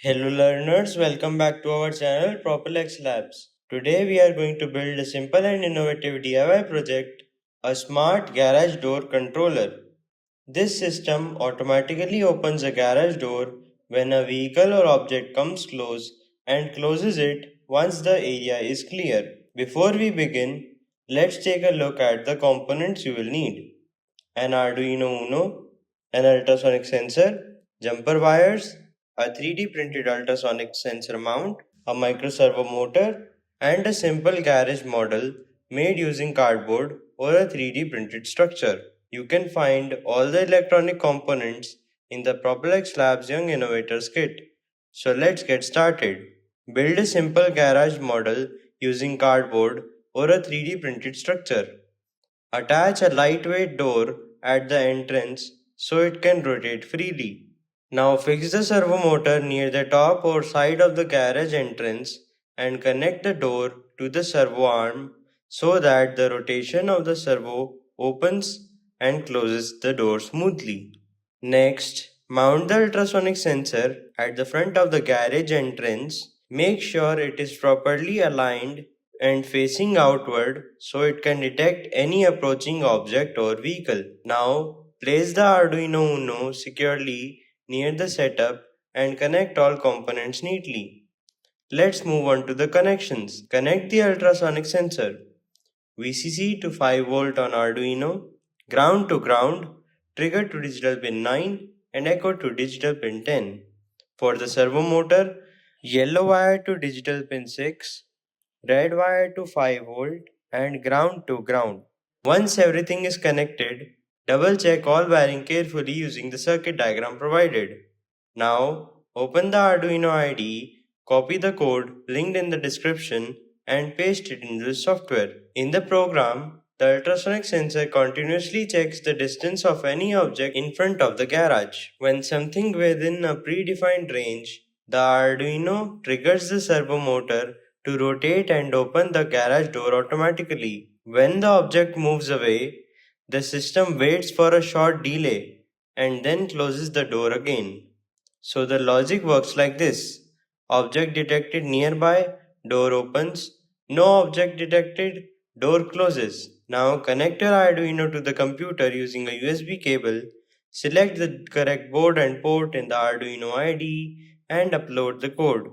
Hello learners, welcome back to our channel Propelx Labs. Today we are going to build a simple and innovative DIY project, a smart garage door controller. This system automatically opens a garage door when a vehicle or object comes close and closes it once the area is clear. Before we begin, let's take a look at the components you will need. An Arduino UNO, an ultrasonic sensor, jumper wires, a 3D printed ultrasonic sensor mount, a micro servo motor, and a simple garage model made using cardboard or a 3D printed structure. You can find all the electronic components in the Propelx Labs Young Innovators Kit. So let's get started. Build a simple garage model using cardboard or a 3D printed structure. Attach a lightweight door at the entrance so it can rotate freely. Now fix the servo motor near the top or side of the garage entrance and connect the door to the servo arm so that the rotation of the servo opens and closes the door smoothly. Next, mount the ultrasonic sensor at the front of the garage entrance. Make sure it is properly aligned and facing outward so it can detect any approaching object or vehicle. Now, place the Arduino UNO securely near the setup and connect all components neatly. Let's move on to the connections. Connect the ultrasonic sensor. VCC to 5V on Arduino, ground to ground, trigger to digital pin 9 and echo to digital pin 10. For the servo motor, yellow wire to digital pin 6, red wire to 5V and ground to ground. Once everything is connected, double check all wiring carefully using the circuit diagram provided. Now, open the Arduino IDE, copy the code linked in the description and paste it into the software. In the program, the ultrasonic sensor continuously checks the distance of any object in front of the garage. When something within a predefined range, the Arduino triggers the servo motor to rotate and open the garage door automatically. When the object moves away, the system waits for a short delay and then closes the door again. So the logic works like this. Object detected nearby, door opens. No object detected, door closes. Now connect your Arduino to the computer using a USB cable. Select the correct board and port in the Arduino IDE and upload the code.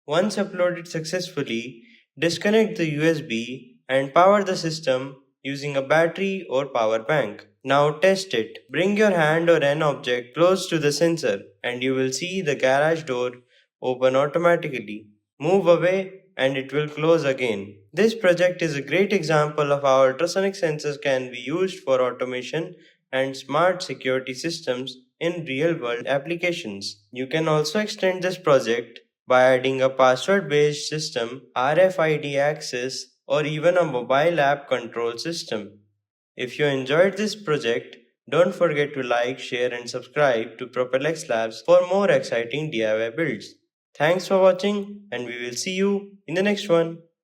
Once uploaded successfully, disconnect the USB and power the system using a battery or power bank. Now test it. Bring your hand or an object close to the sensor and you will see the garage door open automatically. Move away and it will close again. This project is a great example of how ultrasonic sensors can be used for automation and smart security systems in real world applications. You can also extend this project by adding a password based system, RFID access, or even a mobile app control system. If you enjoyed this project, don't forget to like, share, and subscribe to Propelx Labs for more exciting DIY builds. Thanks for watching, and we will see you in the next one.